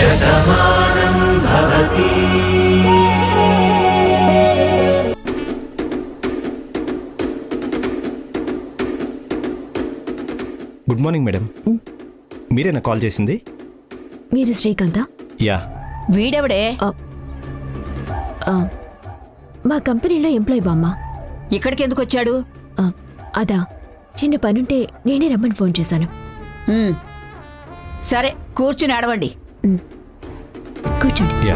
Shatamanam Bhavati. Good morning madam. మీరేనా call చేసింది? మీరు శ్రీకాంతా? యా. వీడెవడే? మా కంపెనీలో ఎంప్లాయ్ బామ్మ. ఇక్కడికి ఎందుకు వచ్చాడు? అదా, చిన్న పనుంటే నేనే రమ్మని ఫోన్ చేశాను. సరే, కూర్చుని ఆడవండి. కూర్చోండి. యా.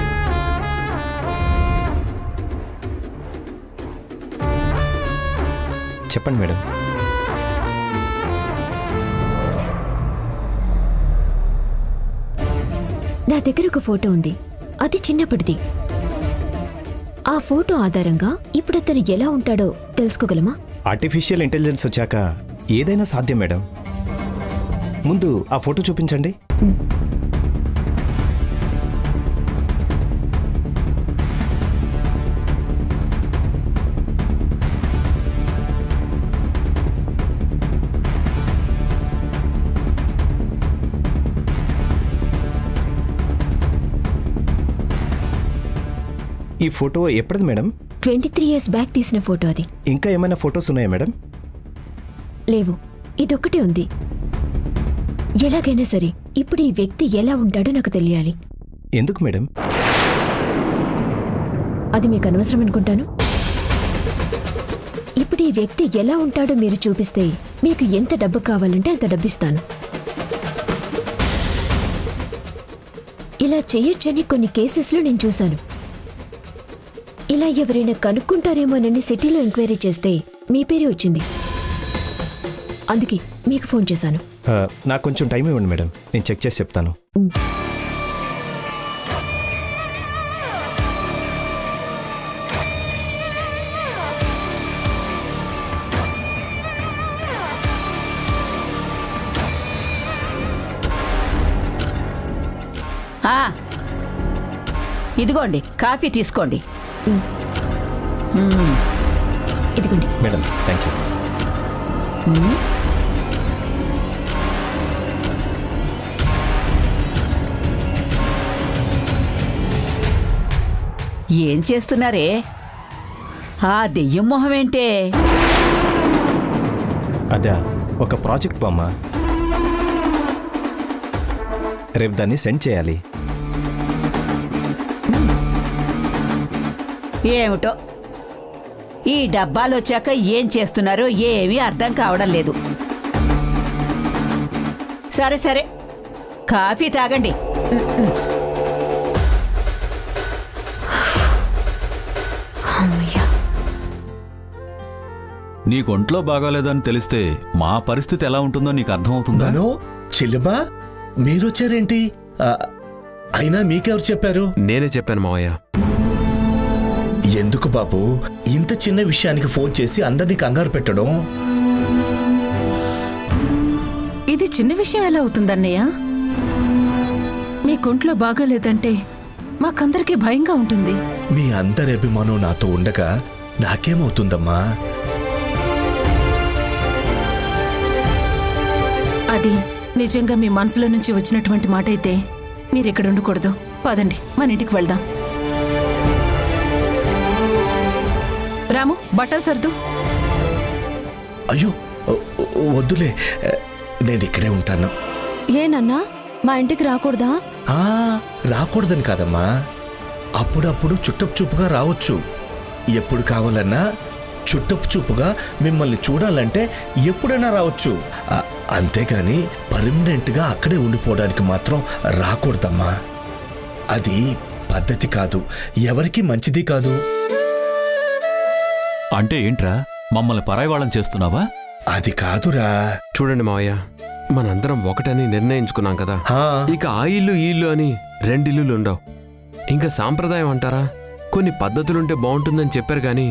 చెప్పండి మేడం. నా దగ్గర ఒక ఫోటో ఉంది, అది చిన్నప్పటిది. ఆ ఫోటో ఆధారంగా ఇప్పుడు అతను ఎలా ఉంటాడో తెలుసుకోగలమా? ఆర్టిఫిషియల్ ఇంటెలిజెన్స్ వచ్చాక ఏదైనా సాధ్యం మేడం. ముందు ఆ ఫోటో చూపించండి. ఈ ఫోటో ఎప్పటిది మేడం? 23 years బ్యాక్ తీసిన ఫోటో అది. ఇంకా ఏమైనా ఫొటోస్ ఉన్నాయా మేడం? లేవు, ఇదొక్కటే ఉంది. ఎలాగైనా సరే ఇప్పుడు ఈ వ్యక్తి ఎలా ఉంటాడో నాకు తెలియాలి. ఎందుకు మేడం? అది మీకు అనవసరం అనుకుంటాను. ఇప్పుడు ఈ వ్యక్తి ఎలా ఉంటాడో మీరు చూపిస్తే మీకు ఎంత డబ్బు కావాలంటే అంత డబ్బిస్తాను. ఇలా చేయొచ్చని కొన్ని కేసెస్లో నేను చూశాను. ఇలా ఎవరైనా కనుక్కుంటారేమోనని సిటీలో ఎంక్వైరీ చేస్తే మీ పేరే వచ్చింది. అందుకే మీకు ఫోన్ చేశాను. నాకు కొంచెం టైం ఇవ్వండి మేడం, నేను చెక్ చేసి చెప్తాను. ఇదిగోండి, కాఫీ తీసుకోండి. ఇదిగోండి మేడం. Thank you. ఏం చేస్తున్నారే? ఆ దెయ్యం మొహం ఏంటే? అదా, ఒక ప్రాజెక్ట్ బొమ్మ. రేపు దాన్ని సెండ్ చేయాలి. ఏమిటో ఈ డబ్బాలు వచ్చాక ఏం చేస్తున్నారో ఏమీ అర్థం కావడం లేదు. సరే సరే, కాఫీ తాగండి. నీకు ఒంట్లో బాగాలేదని తెలిస్తే మా పరిస్థితి ఎలా ఉంటుందో నీకు అర్థమవుతుందా? చెల్లెమ్మా, మీరొచ్చారేంటి? అయినా మీకెవరు చెప్పారు? నేనే చెప్పాను మావయ్య. ఎందుకు బాబు ఇంత చిన్న విషయానికి ఫోన్ చేసి అందరినీ కంగారు పెట్టడం? ఇది చిన్న విషయం ఎలా అవుతుందన్నయ్య? మీ కొంట్లో బాగాలేదంటే మాకందరికీ భయంగా ఉంటుంది. మీ అందరి అభిమానం నాతో ఉండగా నాకేమవుతుందమ్మా? అది నిజంగా మీ మనసులో నుంచి వచ్చినటువంటి మాట అయితే మీరిక్కడ ఉండకూడదు. పదండి, మన ఇంటికి వెళ్దాం. రాము, బట్టలు సర్దు. అయ్యో వద్దులే, నేను ఇక్కడే ఉంటాను. ఏనన్నా, మా ఇంటికి రాకూడదా? రాకూడదని కాదమ్మా, అప్పుడప్పుడు చుట్టపు చూపుగా రావచ్చు. ఎప్పుడు కావాలన్నా చుట్టపు చూపుగా మిమ్మల్ని చూడాలంటే ఎప్పుడైనా రావచ్చు. అంతేగాని పర్మనెంట్గా అక్కడే ఉండిపోవడానికి మాత్రం రాకూడదమ్మా. అది పద్ధతి కాదు, ఎవరికి మంచిది కాదు. అంటే ఏంట్రా, మమ్మల్ని పరాయి వాళ్ళని చేస్తున్నావా? అది కాదురా. చూడండి మావయ్య, మనందరం ఒకటని నిర్ణయించుకున్నాం కదా. ఇక ఆ ఇల్లు ఈ ఇల్లు అని రెండిల్లులు ఉండవు. ఇంకా సాంప్రదాయం అంటారా, కొన్ని పద్ధతులుంటే బాగుంటుందని చెప్పారు కానీ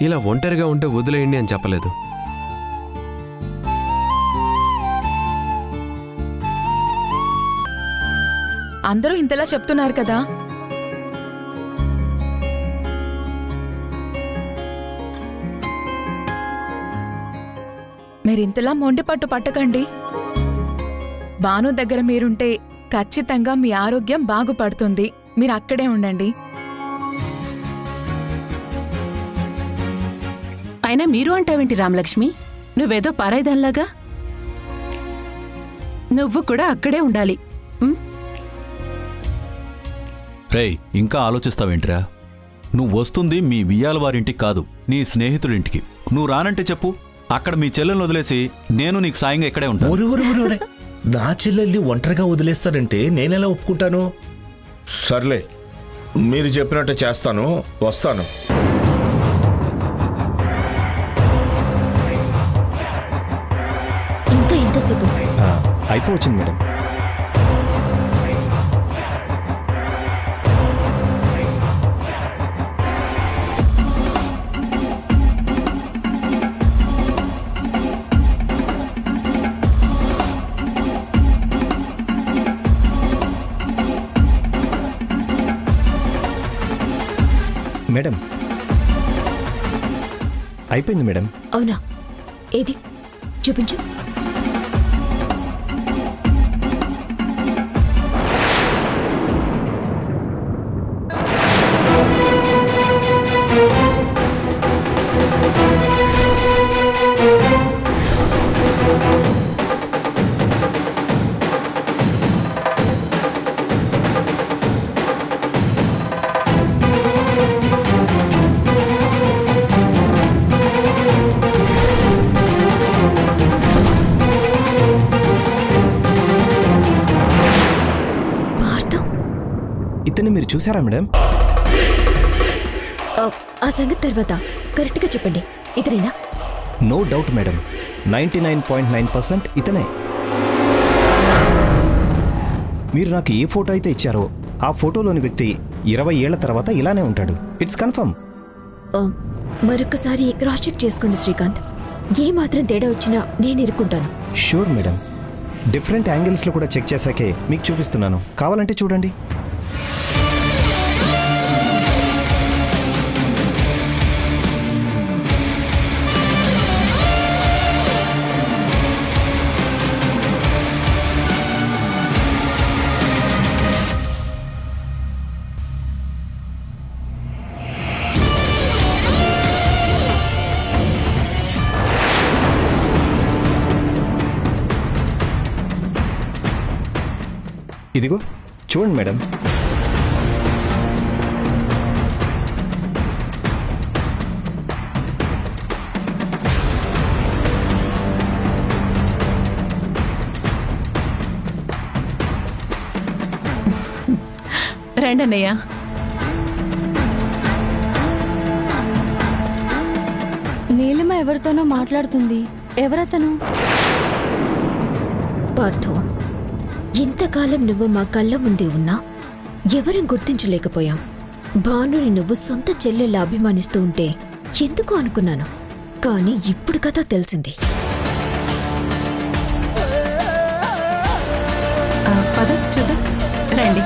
ఇలా ఒంటరిగా ఉంటే వదిలేయండి అని చెప్పలేదు. అందరూ ఇంతలా చెప్తున్నారు కదా, మీరింతలా మొండి పట్టు పట్టకండి. బాను దగ్గర మీరుంటే ఖచ్చితంగా మీ ఆరోగ్యం బాగుపడుతుంది. మీరు అక్కడే ఉండండి. అయినా మీరు అంటావేంటి రామలక్ష్మి? నువ్వేదో పారాయిదాన్లాగా. నువ్వు కూడా అక్కడే ఉండాలి. రేయ్, ఇంకా ఆలోచిస్తావేంట్రా? నువ్వు వస్తుంది మీ వియ్యాల వారింటికి కాదు, నీ స్నేహితుడింటికి. నువ్వు రానంటే చెప్పు, అక్కడ మీ చెల్లెల్ని వదిలేసి నేను నీకు సాయంగా ఇక్కడే ఉంటాను. నా చెల్లెల్ని ఒంటరిగా వదిలేస్తానంటే నేనెలా ఒప్పుకుంటాను? సర్లే, మీరు చెప్పినట్టు చేస్తాను, వస్తాను. ఇంకా ఎంతసేపు? అయిపోవచ్చింది మేడం. మేడం, అయిపోయింది మేడం. అవునా? ఏది చూపించు. ఇతన్ని మీరు చూసారా మేడం? ఆ సంగతి తర్వాత కరెక్ట్గా చెప్పండి. ఇతనేనా? నో డౌట్ మేడం, 99.9% ఇతనే. మీరు నాకు ఏ ఫోటో అయితే ఇచ్చారో ఆ ఫోటోలోని వ్యక్తి 20 ఏళ్ల తర్వాత ఇలానే ఉంటాడు. It's confirm. మరొకసారి క్రాస్ చెక్ చేసుకోండి శ్రీకాంత్. ఏ మాత్రం తేడా వచ్చినా నేను ఇరుక్కుంటాను. షూర్ మేడం, డిఫరెంట్ యాంగిల్స్లో కూడా చెక్ చేశాకే మీకు చూపిస్తున్నాను, కావాలంటే చూడండి. ఇదిగో చూడండి మేడం. రండన్నయ్య. నీలిమ ఎవరితోనో మాట్లాడుతుంది. ఎవరతను? పార్థు, ఇంతకాలం నువ్వు మా కళ్ళ ముందే ఉన్నా ఎవరం గుర్తించలేకపోయాం. భానుని నువ్వు సొంత చెల్లెల్లా అభిమానిస్తూ ఉంటే ఎందుకు అనుకున్నాను, కానీ ఇప్పుడు కదా తెలిసింది. పద చూద్దాం రండి.